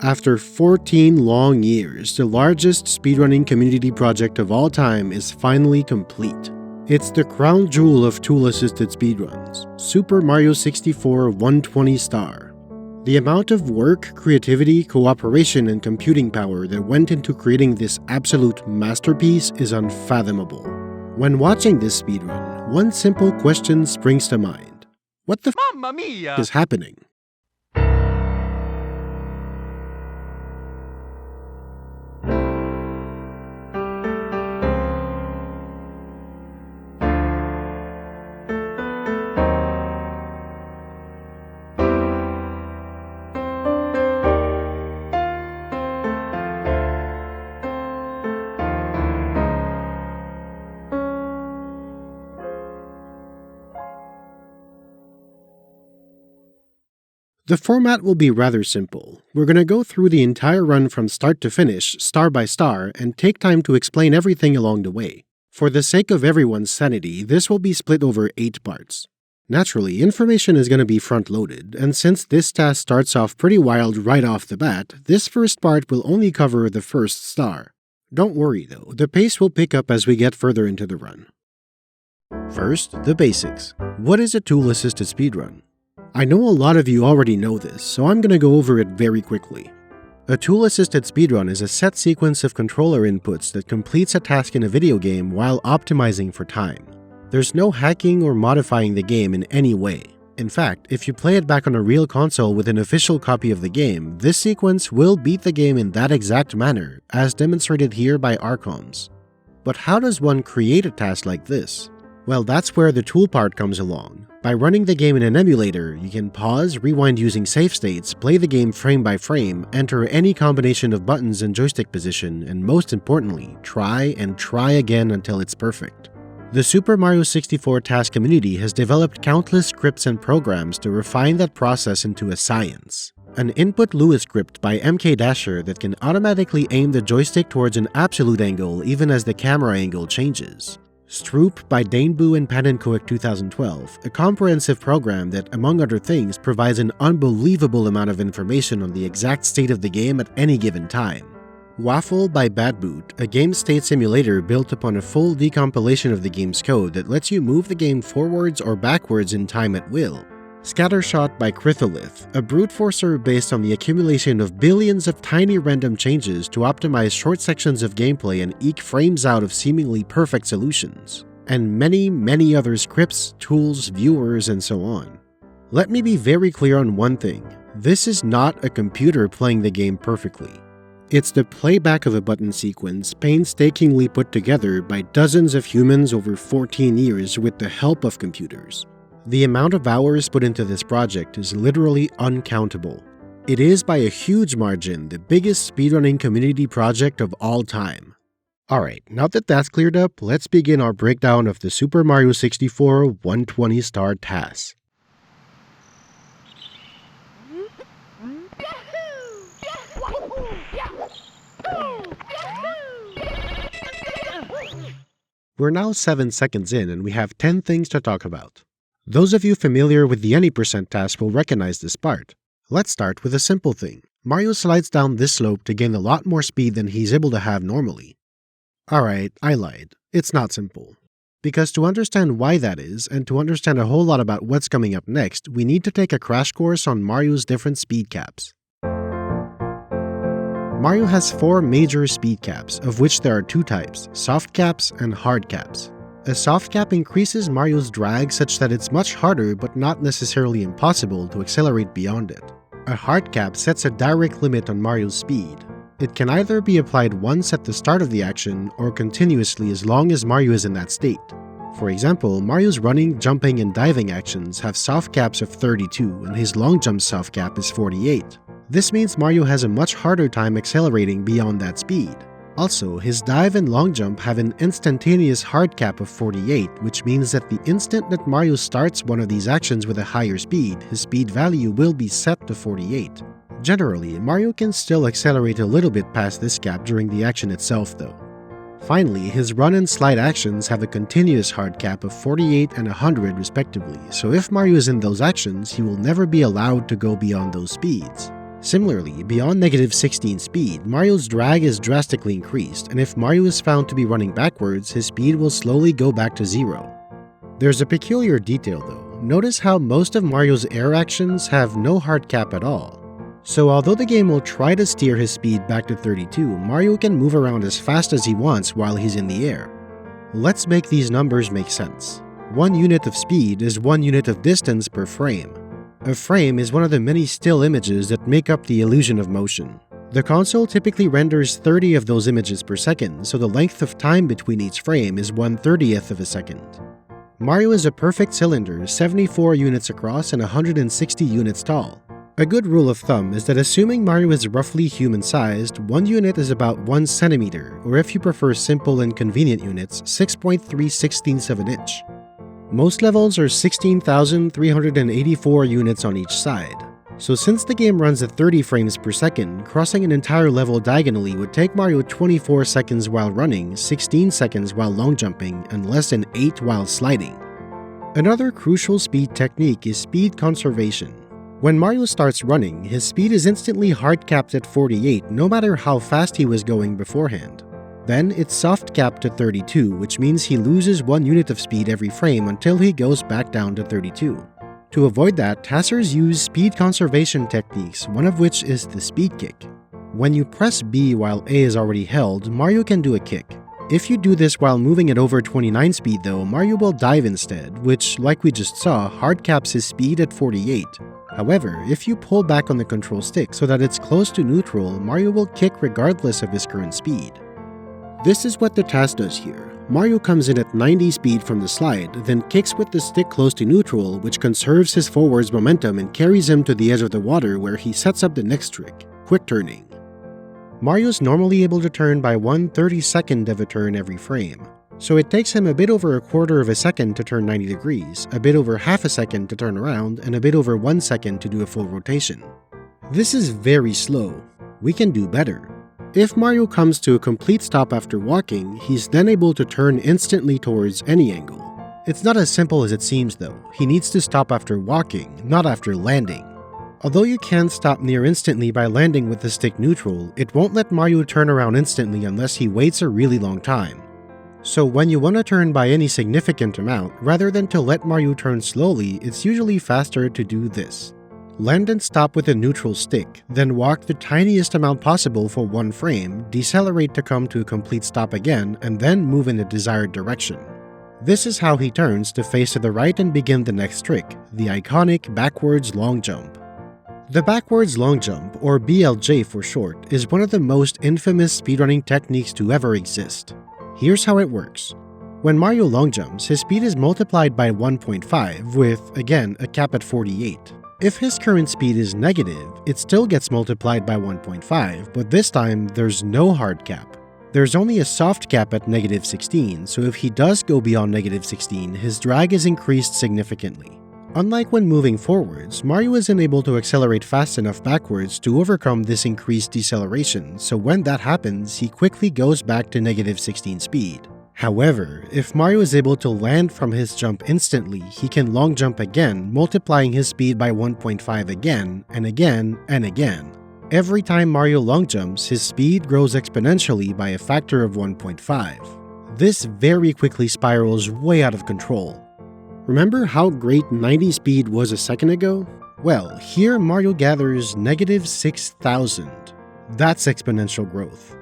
After 14 long years, the largest speedrunning community project of all time is finally complete. It's the crown jewel of tool-assisted speedruns, Super Mario 64 120 Star. The amount of work, creativity, cooperation, and computing power that went into creating this absolute masterpiece is unfathomable. When watching this speedrun, one simple question springs to mind. What the f is happening? The format will be rather simple. We're going to go through the entire run from start to finish, star by star, and take time to explain everything along the way. For the sake of everyone's sanity, this will be split over 8 parts. Naturally, information is going to be front-loaded, and since this task starts off pretty wild right off the bat, this first part will only cover the first star. Don't worry though, the pace will pick up as we get further into the run. First, the basics. What is a tool-assisted speedrun? I know a lot of you already know this, so I'm going to go over it very quickly. A tool-assisted speedrun is a set sequence of controller inputs that completes a task in a video game while optimizing for time. There's no hacking or modifying the game in any way. In fact, if you play it back on a real console with an official copy of the game, this sequence will beat the game in that exact manner, as demonstrated here by Archons. But how does one create a task like this? Well, that's where the tool part comes along. By running the game in an emulator, you can pause, rewind using save states, play the game frame by frame, enter any combination of buttons and joystick position, and most importantly, try and try again until it's perfect. The Super Mario 64 task community has developed countless scripts and programs to refine that process into a science. An input Lua script by MK Dasher that can automatically aim the joystick towards an absolute angle even as the camera angle changes. Stroop by Daneboo and Panenkoek 2012, a comprehensive program that, among other things, provides an unbelievable amount of information on the exact state of the game at any given time. Waffle by Badboot, a game state simulator built upon a full decompilation of the game's code that lets you move the game forwards or backwards in time at will. Scattershot by Crytholith, a brute forcer based on the accumulation of billions of tiny random changes to optimize short sections of gameplay and eke frames out of seemingly perfect solutions. And many other scripts, tools, viewers, and so on. Let me be very clear on one thing. This is not a computer playing the game perfectly. It's the playback of a button sequence painstakingly put together by dozens of humans over 14 years with the help of computers. The amount of hours put into this project is literally uncountable. It is by a huge margin the biggest speedrunning community project of all time. Alright, now that that's cleared up, let's begin our breakdown of the Super Mario 64 120 Star TAS. We're now 7 seconds in and we have 10 things to talk about. Those of you familiar with the any % task will recognize this part. Let's start with a simple thing. Mario slides down this slope to gain a lot more speed than he's able to have normally. Alright, I lied. It's not simple. Because to understand why that is, and to understand a whole lot about what's coming up next, we need to take a crash course on Mario's different speed caps. Mario has 4 major speed caps, of which there are 2 types, soft caps and hard caps. A soft cap increases Mario's drag such that it's much harder but not necessarily impossible to accelerate beyond it. A hard cap sets a direct limit on Mario's speed. It can either be applied once at the start of the action or continuously as long as Mario is in that state. For example, Mario's running, jumping, and diving actions have soft caps of 32 and his long jump soft cap is 48. This means Mario has a much harder time accelerating beyond that speed. Also, his dive and long jump have an instantaneous hard cap of 48, which means that the instant that Mario starts one of these actions with a higher speed, his speed value will be set to 48. Generally, Mario can still accelerate a little bit past this cap during the action itself though. Finally, his run and slide actions have a continuous hard cap of 48 and 100 respectively, so if Mario is in those actions, he will never be allowed to go beyond those speeds. Similarly, beyond -16 speed, Mario's drag is drastically increased, and if Mario is found to be running backwards, his speed will slowly go back to 0. There's a peculiar detail though. Notice how most of Mario's air actions have no hard cap at all. So although the game will try to steer his speed back to 32, Mario can move around as fast as he wants while he's in the air. Let's make these numbers make sense. 1 unit of speed is 1 unit of distance per frame. A frame is one of the many still images that make up the illusion of motion. The console typically renders 30 of those images per second, so the length of time between each frame is 1/30th of a second. Mario is a perfect cylinder, 74 units across and 160 units tall. A good rule of thumb is that assuming Mario is roughly human-sized, 1 unit is about 1 centimeter, or if you prefer simple and convenient units, 6.3/16 of an inch. Most levels are 16,384 units on each side. So since the game runs at 30 frames per second, crossing an entire level diagonally would take Mario 24 seconds while running, 16 seconds while long jumping, and less than 8 while sliding. Another crucial speed technique is speed conservation. When Mario starts running, his speed is instantly hard capped at 48 no matter how fast he was going beforehand. Then it's soft capped to 32, which means he loses 1 unit of speed every frame until he goes back down to 32. To avoid that, TASers use speed conservation techniques, one of which is the speed kick. When you press B while A is already held, Mario can do a kick. If you do this while moving at over 29 speed though, Mario will dive instead, which, like we just saw, hard caps his speed at 48. However, if you pull back on the control stick so that it's close to neutral, Mario will kick regardless of his current speed. This is what the TAS does here. Mario comes in at 90 speed from the slide, then kicks with the stick close to neutral, which conserves his forward's momentum and carries him to the edge of the water where he sets up the next trick, quick turning. Mario's normally able to turn by 1/32nd of a turn every frame, so it takes him a bit over 1/4 of a second to turn 90 degrees, a bit over half a second to turn around, and a bit over 1 second to do a full rotation. This is very slow. We can do better. If Mario comes to a complete stop after walking, he's then able to turn instantly towards any angle. It's not as simple as it seems though. He needs to stop after walking, not after landing. Although you can stop near instantly by landing with the stick neutral, it won't let Mario turn around instantly unless he waits a really long time. So when you want to turn by any significant amount, rather than to let Mario turn slowly, it's usually faster to do this. Land and stop with a neutral stick, then walk the tiniest amount possible for 1 frame, decelerate to come to a complete stop again, and then move in the desired direction. This is how he turns to face to the right and begin the next trick, the iconic backwards long jump. The backwards long jump, or BLJ for short, is one of the most infamous speedrunning techniques to ever exist. Here's how it works. When Mario long jumps, his speed is multiplied by 1.5 with, again, a cap at 48. If his current speed is negative, it still gets multiplied by 1.5, but this time there's no hard cap. There's only a soft cap at -16, so if he does go beyond -16, his drag is increased significantly. Unlike when moving forwards, Mario isn't able to accelerate fast enough backwards to overcome this increased deceleration, so when that happens, he quickly goes back to -16 speed. However, if Mario is able to land from his jump instantly, he can long jump again, multiplying his speed by 1.5 again, and again, and again. Every time Mario long jumps, his speed grows exponentially by a factor of 1.5. This very quickly spirals way out of control. Remember how great 90 speed was a second ago? Well, here Mario gathers -6,000. That's exponential growth.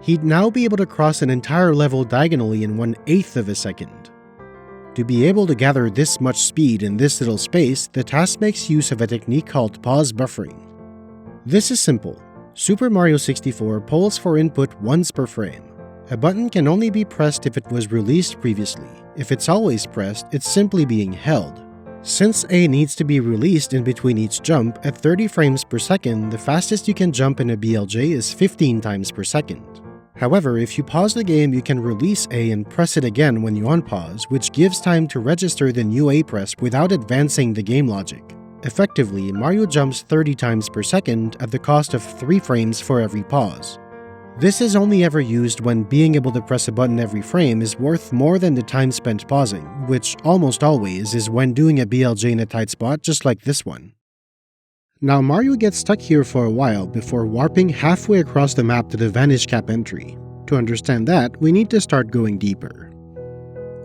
He'd now be able to cross an entire level diagonally in 1/8 of a second. To be able to gather this much speed in this little space, the TAS makes use of a technique called pause buffering. This is simple. Super Mario 64 polls for input once per frame. A button can only be pressed if it was released previously. If it's always pressed, it's simply being held. Since A needs to be released in between each jump, at 30 frames per second, the fastest you can jump in a BLJ is 15 times per second. However, if you pause the game, you can release A and press it again when you unpause, which gives time to register the new A press without advancing the game logic. Effectively, Mario jumps 30 times per second at the cost of 3 frames for every pause. This is only ever used when being able to press a button every frame is worth more than the time spent pausing, which almost always is when doing a BLJ in a tight spot just like this one. Now Mario gets stuck here for a while before warping halfway across the map to the Vanish Cap entry. To understand that, we need to start going deeper.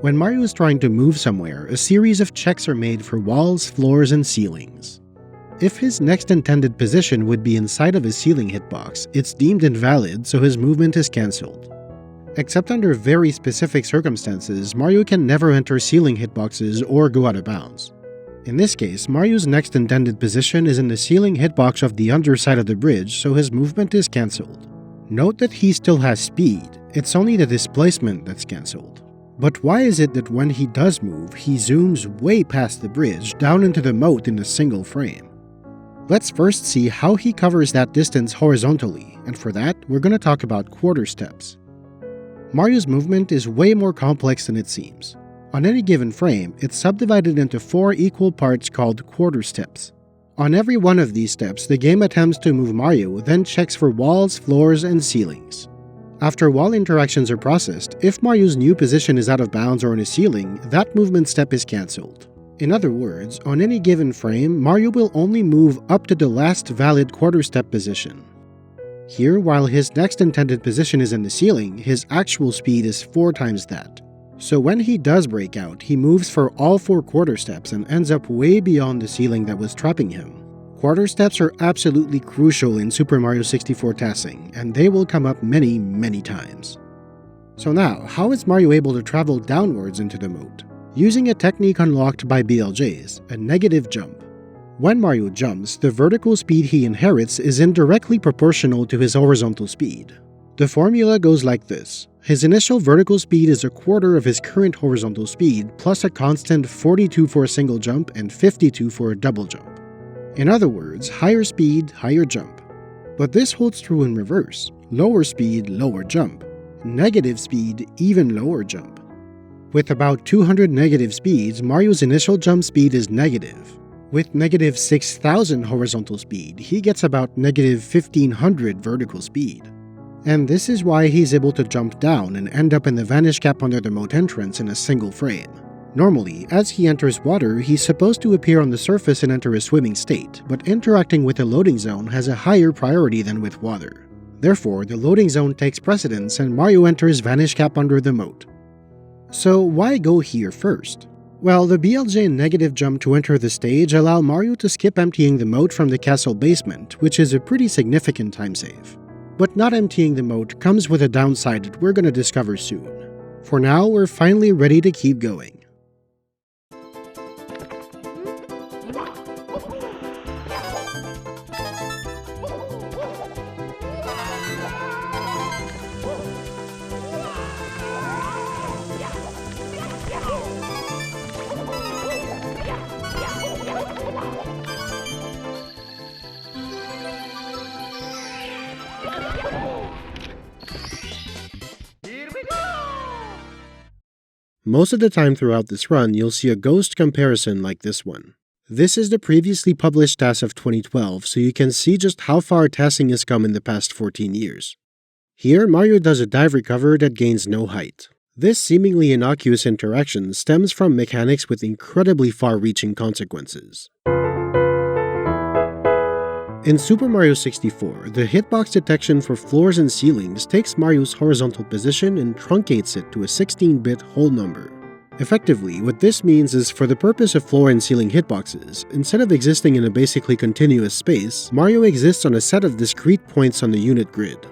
When Mario is trying to move somewhere, a series of checks are made for walls, floors, and ceilings. If his next intended position would be inside of a ceiling hitbox, it's deemed invalid, so his movement is cancelled. Except under very specific circumstances, Mario can never enter ceiling hitboxes or go out of bounds. In this case, Mario's next intended position is in the ceiling hitbox of the underside of the bridge, so his movement is cancelled. Note that he still has speed, it's only the displacement that's cancelled. But why is it that when he does move, he zooms way past the bridge down into the moat in a single frame? Let's first see how he covers that distance horizontally, and for that, we're going to talk about quarter steps. Mario's movement is way more complex than it seems. On any given frame, it's subdivided into 4 equal parts called quarter steps. On every one of these steps, the game attempts to move Mario, then checks for walls, floors, and ceilings. After wall interactions are processed, if Mario's new position is out of bounds or on a ceiling, that movement step is cancelled. In other words, on any given frame, Mario will only move up to the last valid quarter step position. Here, while his next intended position is in the ceiling, his actual speed is 4 times that. So when he does break out, he moves for all 4 quarter steps and ends up way beyond the ceiling that was trapping him. Quarter steps are absolutely crucial in Super Mario 64 TASing, and they will come up many, many times. So now, how is Mario able to travel downwards into the moat? Using a technique unlocked by BLJs, a negative jump. When Mario jumps, the vertical speed he inherits is indirectly proportional to his horizontal speed. The formula goes like this. His initial vertical speed is a quarter of his current horizontal speed, plus a constant 42 for a single jump and 52 for a double jump. In other words, higher speed, higher jump. But this holds true in reverse. Lower speed, lower jump. Negative speed, even lower jump. With about 200 negative speeds, Mario's initial jump speed is negative. With negative 6,000 horizontal speed, he gets about negative 1,500 vertical speed. And this is why he's able to jump down and end up in the Vanish Cap under the moat entrance in a single frame. Normally, as he enters water, he's supposed to appear on the surface and enter a swimming state, but interacting with the loading zone has a higher priority than with water. Therefore, the loading zone takes precedence and Mario enters Vanish Cap under the moat. So why go here first? Well, the BLJ negative jump to enter the stage allow Mario to skip emptying the moat from the castle basement, which is a pretty significant time save. But not emptying the moat comes with a downside that we're going to discover soon. For now, we're finally ready to keep going. Most of the time throughout this run, you'll see a ghost comparison like this one. This is the previously published TAS of 2012, so you can see just how far TASing has come in the past 14 years. Here, Mario does a dive recover that gains no height. This seemingly innocuous interaction stems from mechanics with incredibly far-reaching consequences. In Super Mario 64, the hitbox detection for floors and ceilings takes Mario's horizontal position and truncates it to a 16-bit whole number. Effectively, what this means is for the purpose of floor and ceiling hitboxes, instead of existing in a basically continuous space, Mario exists on a set of discrete points on the unit grid.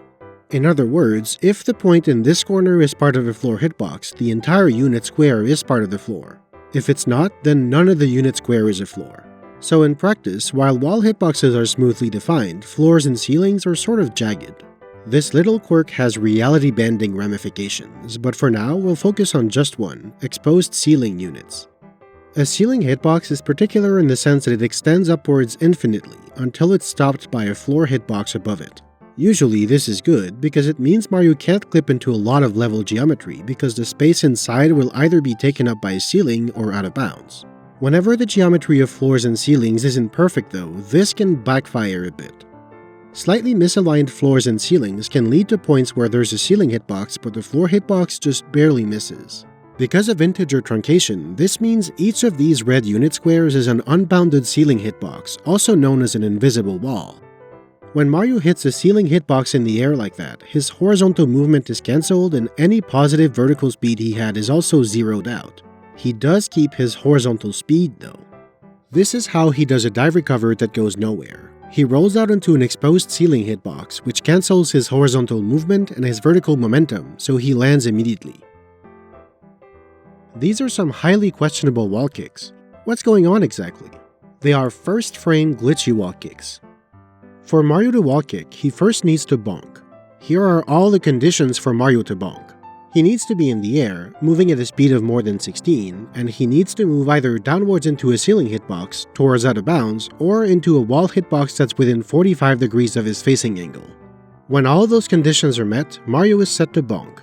In other words, if the point in this corner is part of a floor hitbox, the entire unit square is part of the floor. If it's not, then none of the unit square is a floor. So in practice, while wall hitboxes are smoothly defined, floors and ceilings are sort of jagged. This little quirk has reality-bending ramifications, but for now we'll focus on just one, exposed ceiling units. A ceiling hitbox is particular in the sense that it extends upwards infinitely until it's stopped by a floor hitbox above it. Usually this is good because it means Mario can't clip into a lot of level geometry because the space inside will either be taken up by a ceiling or out of bounds. Whenever the geometry of floors and ceilings isn't perfect though, this can backfire a bit. Slightly misaligned floors and ceilings can lead to points where there's a ceiling hitbox but the floor hitbox just barely misses. Because of integer truncation, this means each of these red unit squares is an unbounded ceiling hitbox, also known as an invisible wall. When Mario hits a ceiling hitbox in the air like that, his horizontal movement is cancelled and any positive vertical speed he had is also zeroed out. He does keep his horizontal speed though. This is how he does a dive recover that goes nowhere. He rolls out into an exposed ceiling hitbox, which cancels his horizontal movement and his vertical momentum, so he lands immediately. These are some highly questionable wall kicks. What's going on exactly? They are first frame glitchy wall kicks. For Mario to wall kick, he first needs to bonk. Here are all the conditions for Mario to bonk. He needs to be in the air, moving at a speed of more than 16, and he needs to move either downwards into a ceiling hitbox, towards out of bounds, or into a wall hitbox that's within 45 degrees of his facing angle. When all those conditions are met, Mario is set to bonk.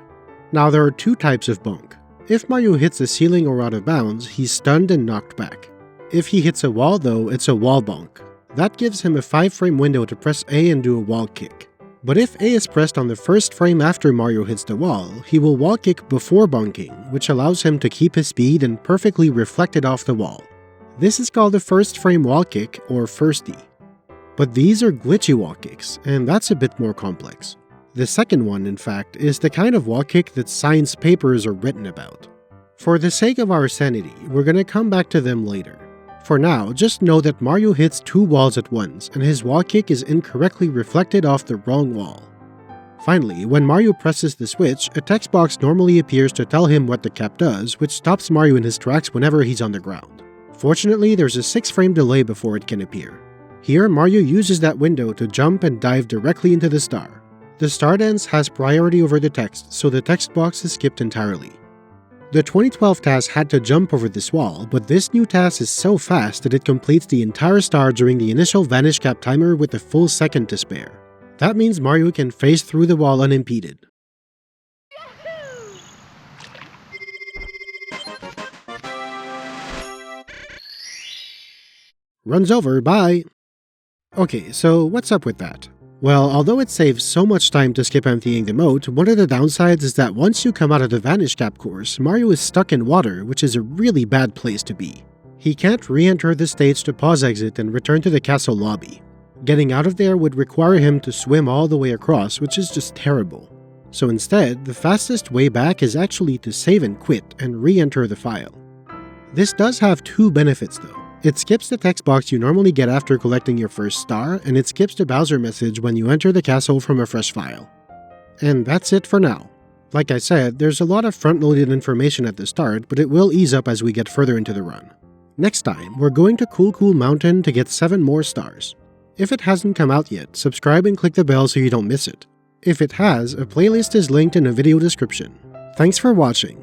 Now there are two types of bonk. If Mario hits a ceiling or out of bounds, he's stunned and knocked back. If he hits a wall though, it's a wall bonk. That gives him a 5-frame window to press A and do a wall kick. But if A is pressed on the first frame after Mario hits the wall, he will wall kick before bonking, which allows him to keep his speed and perfectly reflect it off the wall. This is called a first frame wall kick, or firstie. But these are glitchy wall kicks, and that's a bit more complex. The second one, in fact, is the kind of wall kick that science papers are written about. For the sake of our sanity, we're gonna come back to them later. For now, just know that Mario hits two walls at once, and his wall kick is incorrectly reflected off the wrong wall. Finally, when Mario presses the switch, a text box normally appears to tell him what the cap does, which stops Mario in his tracks whenever he's on the ground. Fortunately, there's a 6-frame delay before it can appear. Here, Mario uses that window to jump and dive directly into the star. The star dance has priority over the text, so the text box is skipped entirely. The 2012 TAS had to jump over this wall, but this new TAS is so fast that it completes the entire star during the initial Vanish Cap timer with a full second to spare. That means Mario can phase through the wall unimpeded. Runs over, bye! Okay, so what's up with that? Well, although it saves so much time to skip emptying the moat, one of the downsides is that once you come out of the Vanish Cap course, Mario is stuck in water, which is a really bad place to be. He can't re-enter the stage to pause exit and return to the castle lobby. Getting out of there would require him to swim all the way across, which is just terrible. So instead, the fastest way back is actually to save and quit and re-enter the file. This does have two benefits though. It skips the text box you normally get after collecting your first star, and it skips the Bowser message when you enter the castle from a fresh file. And that's it for now. Like I said, there's a lot of front-loaded information at the start, but it will ease up as we get further into the run. Next time, we're going to Cool Mountain to get 7 more stars. If it hasn't come out yet, subscribe and click the bell so you don't miss it. If it has, a playlist is linked in the video description. Thanks for watching.